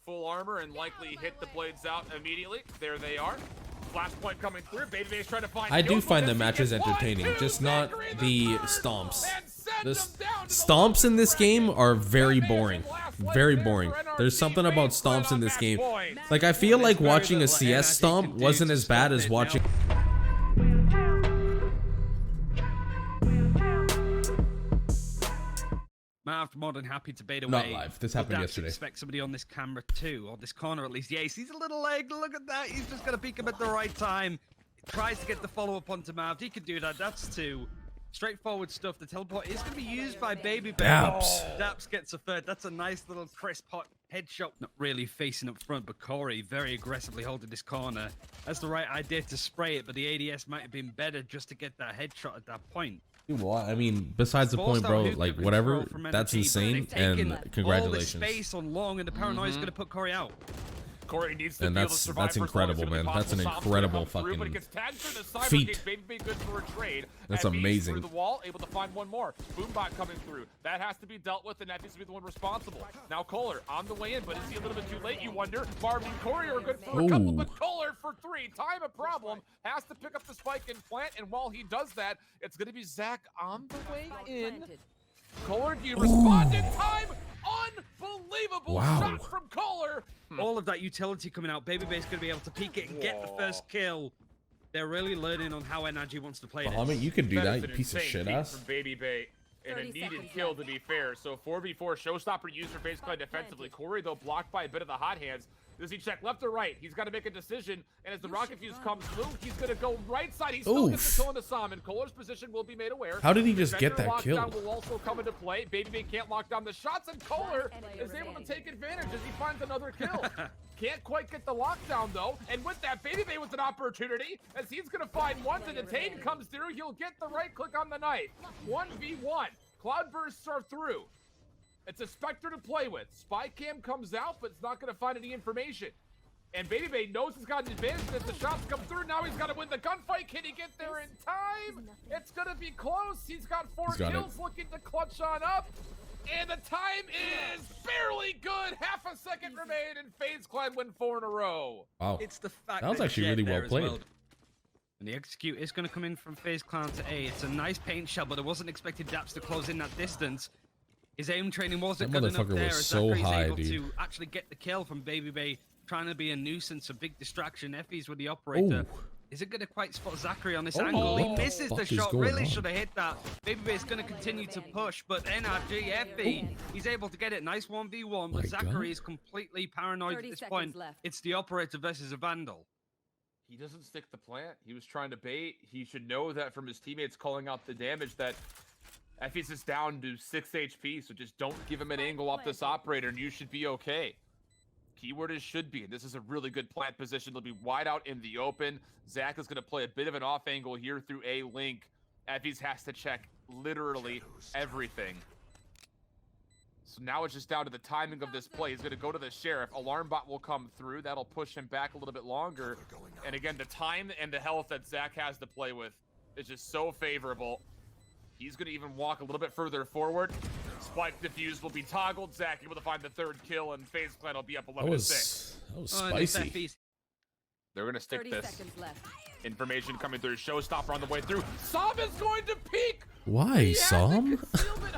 full armor and likely hit the blades out immediately. There they are. Flashpoint coming through. Babyface trying to find. I do find the matches entertaining, just not the stomps. The stomps in this game are very boring. Very boring. There's something about stomps in this game. Like, I feel like watching a CS stomp wasn't as bad as watching. Mav more than happy to bait away. Not live. This happened yesterday. Expect somebody on this camera too, or this corner at least. Yeah, he sees a little leg. Look at that. He's just gonna peek him at the right time. Tries to get the follow-up onto Mav. He can do that. That's two. Straightforward stuff. The teleport is going to be used by Baby. Daps gets a third. That's a nice little crisp hot headshot. Not really facing up front, but Corey very aggressively holding this corner. That's the right idea to spray it, but the ADS might have been better just to get that headshot at that point. Well, I mean, besides the point, bro, like, whatever, that's insane, and congratulations. All the space on long, and the paranoia is going to put Corey out. Corey needs to and that's incredible, man. That's an incredible fucking feat. That's amazing. The wall, able to find one more. Boombot coming through. That has to be dealt with, and that needs to be the one responsible. Now Kohler on the way in, but is he a little bit too late? You wonder. Marvin and Corey are good for a couple, but Kohler for three. Time a problem. Has to pick up the spike and plant, and while he does that, it's going to be Zach on the way in. Kohler, do you respond in time? Unbelievable shot from Kohler. All of that utility coming out. Babyface going to be able to peek it and get the first kill. They're really learning on how NRG wants to play this. I mean, you can do that, you piece of shit ass. From Baby and a needed kill, to be fair. So 4v4 showstopper used for FaZe Clan defensively. Corey, though, blocked by a bit of the hot hands. Does he check left or right? He's got to make a decision. And as the rocket fuse comes through, he's going to go right side. He still gets the kill on the Salmon. Kohler's position will be made aware. How did he just get that kill? Lockdown will also come into play. Baby can't lock down the shots, and Kohler is able to take advantage as he finds another kill. Can't quite get the lockdown, though. And with that, Baby with an opportunity, as he's going to find one to detain comes through. He'll get the right click on the knife. 1v1. Cloudbursts are through. It's a Spectre to play with. Spy cam comes out, but it's not going to find any information. And Baby knows he's got an advantage as the shots come through. Now he's got to win the gunfight. Can he get there in time? It's going to be close. He's got 4 kills, looking to clutch on up. And the time is barely good. Half a second remain, and FaZe Clan win 4 in a row. Wow. It's the fact that was actually really well played. And the execute is going to come in from FaZe Clan to A. It's a nice paint shot, but I wasn't expecting Daps to close in that distance. His aim training wasn't good enough there. Was so high, able dude. to actually get the kill from Baby trying to be a nuisance, a big distraction. Effie's with the operator. Is it going to quite spot Zachary on this angle? He misses the shot. Really should have hit that. Baby is going to continue to push, but NRG, Effie, he's able to get it. Nice 1v1, but Zachary is completely paranoid at this point. It's the operator versus a Vandal. He doesn't stick the plant. He was trying to bait. He should know that from his teammates calling out the damage that Effie's is down to 6 HP, so just don't give him an angle off this operator and you should be okay. Keyword is should be. This is a really good plant position. They'll be wide out in the open. Zach is going to play a bit of an off angle here through A link. Effie's has to check literally everything. So now it's just down to the timing of this play. He's going to go to the Sheriff. Alarm bot will come through. That'll push him back a little bit longer. And again, the time and the health that Zach has to play with is just so favorable. He's going to even walk a little bit further forward. Spike diffuse will be toggled. Zach able to find the 3rd kill, and FaZe Clan will be up 11-6. That was spicy. They're going to stick this. Information coming through. Showstopper on the way through. Som is going to peek. Why, Som?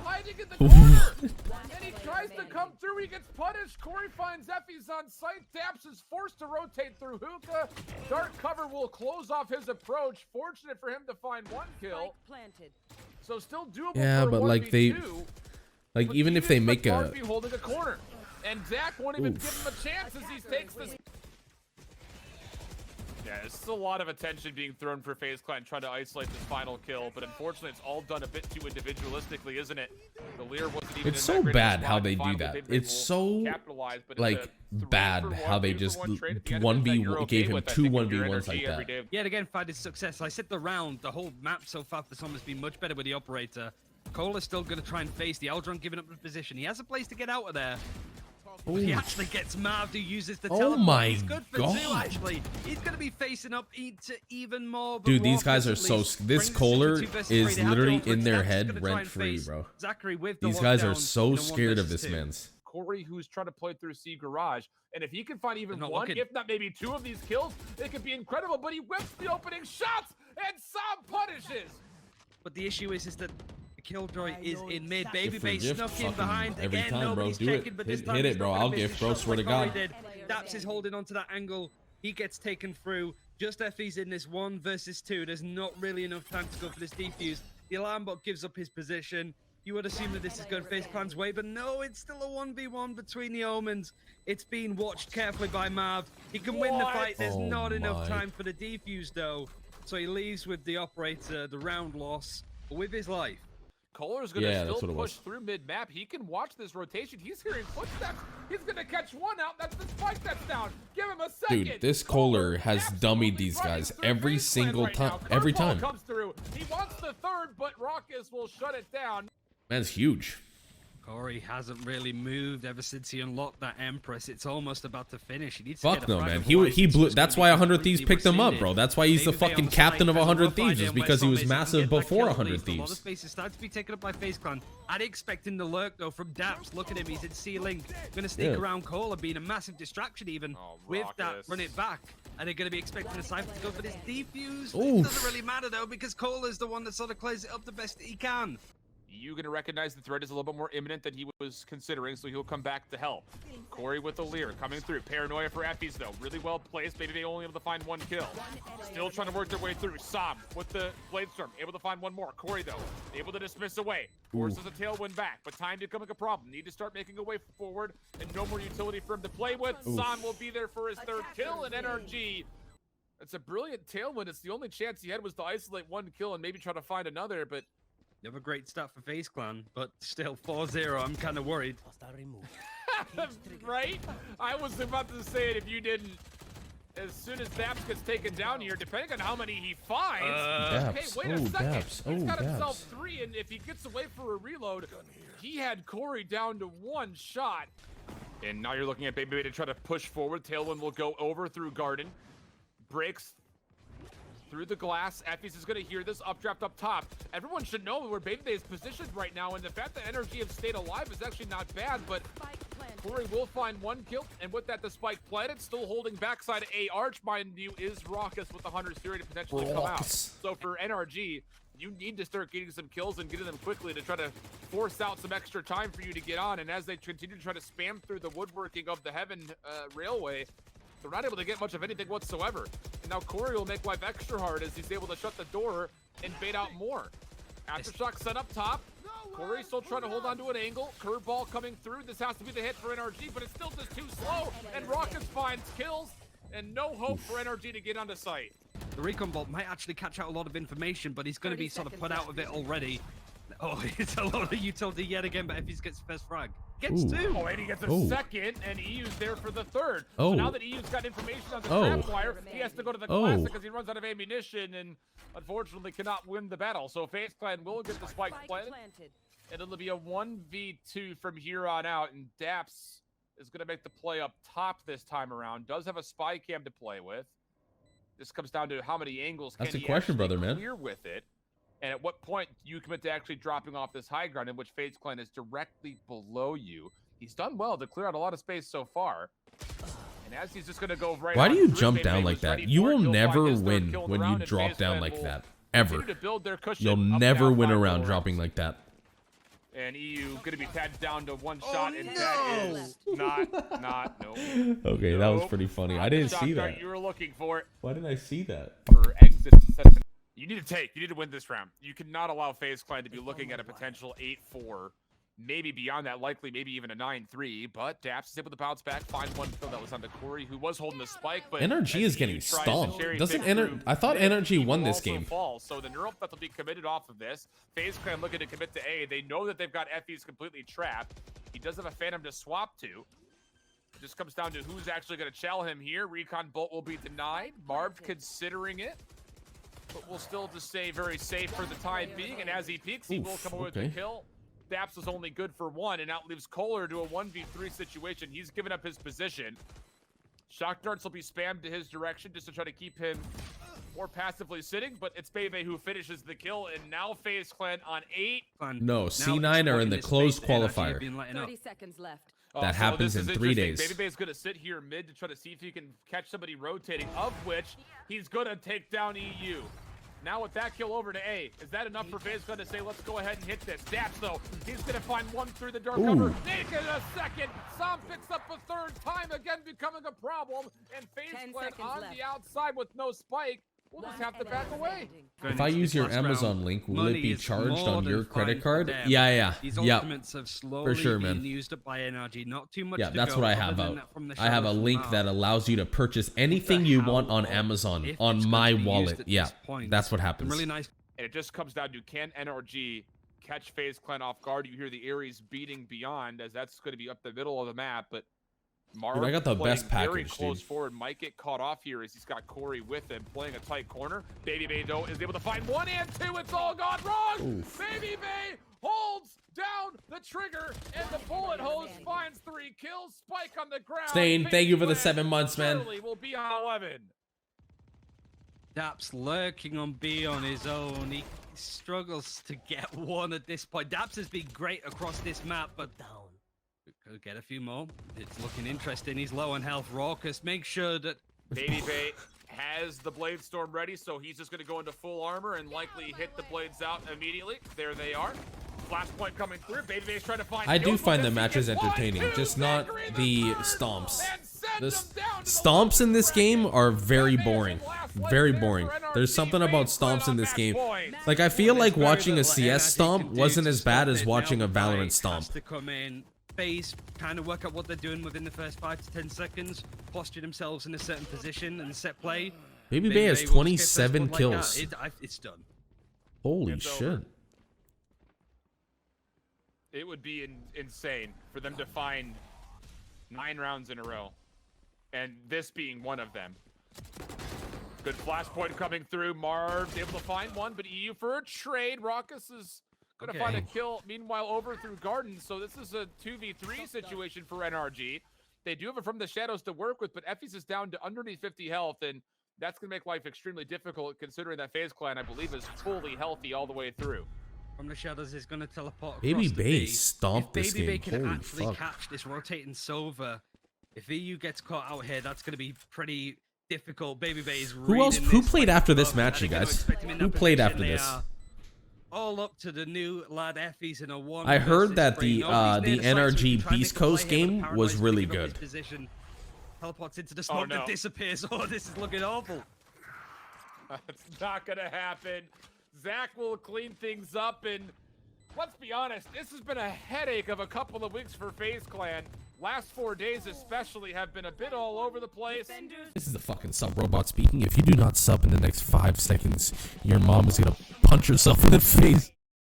Hiding in the corner. And he tries to come through. He gets punished. Corey finds Effie's on site. Daps is forced to rotate through hookah. Dark cover will close off his approach. Fortunate for him to find 1 kill. So still doable. Yeah, but like like even if they make a holding a corner, and Zach won't even give him a chance as he takes this. Yeah, there's still a lot of attention being thrown for FaZe Clan trying to isolate this final kill, but unfortunately it's all done a bit too individualistically, isn't it? The Lear wasn't even. It's so bad how they do that. It's so like bad how they just 1v gave him 2 1v1s like that. Yet again, find his success. I said the round, the whole map so far for Som has been much better with the operator. Cole is still going to try and face the Eldron giving up the position. He has a place to get out of there. But he actually gets Mav, who uses the teleport. My He's good for 2, actually. He's going to be facing up to even more. Dude, these guys are so... This Kohler is literally in their head rent-free, bro. Zachary with these guys are so scared of this, man. Corey, who's trying to play through C Garage. And if he can find even not one, looking. if not maybe two of these kills, it could be incredible. But he whips the opening shots, and Sam punishes. But the issue is that the Killjoy is in mid. Gift for Babyface gift, snuck in fucking behind. every Again, time, bro. nobody's Do it. checking, but this Hit time it, he's bro. not gonna I'll miss gift, his bro. shot Swear to like Corey God. did. Daps is holding onto that angle. He gets taken through. Just Effie's in this 1 versus 2. There's not really enough time to go for this defuse. The alarm bot gives up his position. You would assume that this is going FaZe Clan's way, but no, it's still a 1v1 between the Omens. It's being watched carefully by Mav. He can win the fight. There's Oh not enough my. time for the defuse, though. So he leaves with the operator, the round loss, with his life. Kohler's going to Yeah, that's still what it push was. through mid-map. He can watch this rotation. He's hearing footsteps. He's going to catch one out. That's the spike that's down. Give him a second. Dude, this Kohler has absolutely dummied these running guys through every FaZe Clan single right time. now. Every Curveball time. comes through. He wants the third, but Raucus will shut it down. Man's huge. Corey hasn't really moved ever since he unlocked that Empress. It's almost about to finish. He needs to Fuck get a no, frag man. of He life. blew. It's That's gonna why be 100 Thieves completely picked him up, rescinded. bro. That's why he's the Maybe they fucking on captain of site, 100 and we'll Thieves, find is him because he where was Zombies can massive get that before kill at 100 least. A lot of Thieves. space is starting to be taken up by FaZe Clan. I'd expect him to lurk though from Daps. Look at him, he's in C-Link. Gonna sneak Yeah. around Kohler, being a massive distraction even with that Raucus. run it back. And they're gonna be expecting the Cypher to go for this defuse. It Oof. doesn't really matter though, because Kohler's the one that sort of clears it up the best that he can. You going to recognize the threat is a little bit more imminent than he was considering, so he'll come back to help. Corey with the leer coming through. Paranoia for Effies, though. Really well placed. Maybe they only able to find one kill. Still trying to work their way through. Sam with the Bladestorm. Able to find one more. Corey, though, able to dismiss away. Forces a tailwind back, but time becoming a problem. Need to start making a way forward, and no more utility for him to play with. Sam will be there for his third kill, and NRG. It's a brilliant tailwind. It's the only chance he had was to isolate one kill and maybe try to find another, but You have a great start for FaZe Clan, but still 4-0. I'm kind of worried. right? I was about to say it if you didn't. As soon as Daps gets taken down here, depending on how many he finds. Okay, Daps. wait a Oh, second. Daps. He's Oh, got himself Daps. 3, and if he gets away for a reload, he had Corey down to 1 shot. And now you're looking at Baby to try to push forward. Tailwind will go over through Garden. Breaks through the glass. Effies is going to hear this updraft up top. Everyone should know where Baby is positioned right now, and the fact that Energy have stayed alive is actually not bad, but Corey will find one kill, and with that, the spike planted, still holding backside A Arch, mind you, is Raucus with the Hunter's Fury to potentially come out. Raucus. So for NRG, you need to start getting some kills and getting them quickly to try to force out some extra time for you to get on, and as they continue to try to spam through the woodworking of the Heaven Railway, they're not able to get much of anything whatsoever. And now Corey will make life extra hard as he's able to shut the door and bait out more. Aftershock set up top. Corey still trying to hold on to an angle. Curveball coming through. This has to be the hit for NRG, but it's still just too slow. And Raucus finds kills and no hope for NRG to get onto site. The recon bot might actually catch out a lot of information, but he's going to be sort of put out of it already. Oh, it's a lot of utility yet again, but if he gets first frag, gets Ooh. 2. Oh, and he gets a Oh. second, and EU's there for the third. Oh. So now that EU's got information on the Oh. trapwire, he has to go to the Oh. classic because he runs out of ammunition and unfortunately cannot win the battle. So FaZe Clan will get the spike planted, and it'll be a 1v2 from here on out, and Daps is going to make the play up top this time around. Does have a spy cam to play with. This comes down to how many angles That's can a he question, actually brother, man. clear with it. And at what point do you commit to actually dropping off this high ground in which FaZe Clan is directly below you? He's done well to clear out a lot of space so far. And as he's just going to go right Why on do you through, jump Baby down was like that? ready You for it. will He'll find never his third win kill of when the you round, and drop FaZe down Clan like will that. continue Ever. to build their cushion You'll up never now, win a 5 round more dropping rounds. like that. And EU going to be tagged down to 1 shot, and that is not, no. Okay, that was Nope. pretty funny. Not I the didn't shot see dart that. You were looking for it. Why didn't I see that? For exit assessment. You need to win this round. You cannot allow FaZe Clan to be looking at a potential 8-4, maybe beyond that, likely maybe even a 9-3, but Daps is able to bounce back, find one kill that was onto Corey, who was holding the spike, but NRG as is getting he tries to stomped. cherry Doesn't pick Ener- through I thought mid, NRG he won will this also game. fall. So the neural that will be committed off of this. FaZe Clan looking to commit to A. They know that they've got Effie's completely trapped. He does have a Phantom to swap to. It just comes down to who's actually going to chow him here. Recon Bolt will be denied. Marv considering it, but will still just stay very safe for the time being. And as he peeks, he will Oof, come away with okay. the kill. Daps was only good for 1, and out leaves Kohler to a 1v3 situation. He's given up his position. Shock darts will be spammed to his direction just to try to keep him more passively sitting, but it's Bebe who finishes the kill, and now FaZe Clan on 8. No, Now C9 he's are in walking the this closed space, and actually qualifier. been letting up. 30 seconds left. that happens in 3 days. Baby's gonna sit here mid to try to see if he can catch somebody rotating, of which he's gonna take down EU. Now with that kill over to A, is that enough for Faze to say, let's go ahead and hit this? Daps though, he's gonna find one through the dark cover. Naked a second. Sam picks up a third time, again becoming a problem. And Faze on the outside with no spike. We'll just have to back away. If I use your Amazon link, will it be charged on your credit card? These Yeah. ultimates have slowly For sure, been man. used up by NRG. Not too much. Yeah, to that's go, what I other have than out. that from the I have a shadows link now. that allows you to purchase anything you want on Amazon If on it's my going to be used wallet. at Yeah, this point, that's what some happens. really nice. And it just comes down to, can NRG catch Faze Clan off guard? You hear the Ares beating beyond, as that's going to be up the middle of the map, but Marv Dude, I got the playing best very package, close dude. forward, might get caught off here as he's got Corey with him, playing a tight corner. Baby Bay though is able to find 1 and 2. It's all gone wrong. Oof. Baby Bay holds down the trigger, and the bullet hose finds 3 kills. Spike on the ground. Stain, thank you for the 7 months, man. Surely will be on 11. Daps lurking on B on his own. He struggles to get one at this point. Daps has been great across this map, but could get a few more. It's looking interesting. He's low on health. Raucous, make sure that Baby Bay has the Blade Storm ready, so he's just going to go into full armor and likely hit the blades out immediately. There they are. Flashpoint coming through. Baby Bay's trying to find. I do kills, find but the this matches gets entertaining, 1, 2, just not Zachary the third, stomps. and send The them down to the stomps in this game are very That is boring. his last leg Very there boring. for NRG. There's something about Faze Clan stomps in on this match game. point. Like, I feel like There's watching very a little CS NRG stomp can do wasn't to as bad stop as it. watching Now a the Valorant fight stomp. has to come in. Faze kind of work out what they're doing within the first 5 to 10 seconds, posture themselves in a certain position and set play. Baby Bay has will skip a 27 spot like kills. that. It's done. Holy It's shit. over. It would be insane for them to find 9 rounds in a row, and this being one of them. Good flashpoint coming through. Marv able to find one, but EU for a trade. Raucous is going to find a kill, meanwhile, over through Garden. So this is a 2v3 situation for NRG. They do have it from the shadows to work with, but Effie's is down to underneath 50 health, and that's going to make life extremely difficult considering that Faze Clan, I believe, is fully healthy all the way through. From the shadows is going to teleport Baby across the Bay B. stomped If this Baby Bay game. can Holy actually fuck. catch this rotating Sova, if EU gets caught out here, that's going to be pretty difficult. Baby Bay is Who played after this match, you guys? Who played after this? All up to the new lad Effie's in a 1. I heard that the NRG Beast Coast game was really good. Teleports into the smoke that disappears. Oh, this is looking awful. It's not gonna happen. Zach will clean things up, and let's be honest, this has been a headache of a couple of weeks for Faze Clan. Last 4 days especially have been a bit all over the place. This is the fucking sub robot speaking. If you do not sub in the next 5 seconds, your mom is gonna punch herself in the face.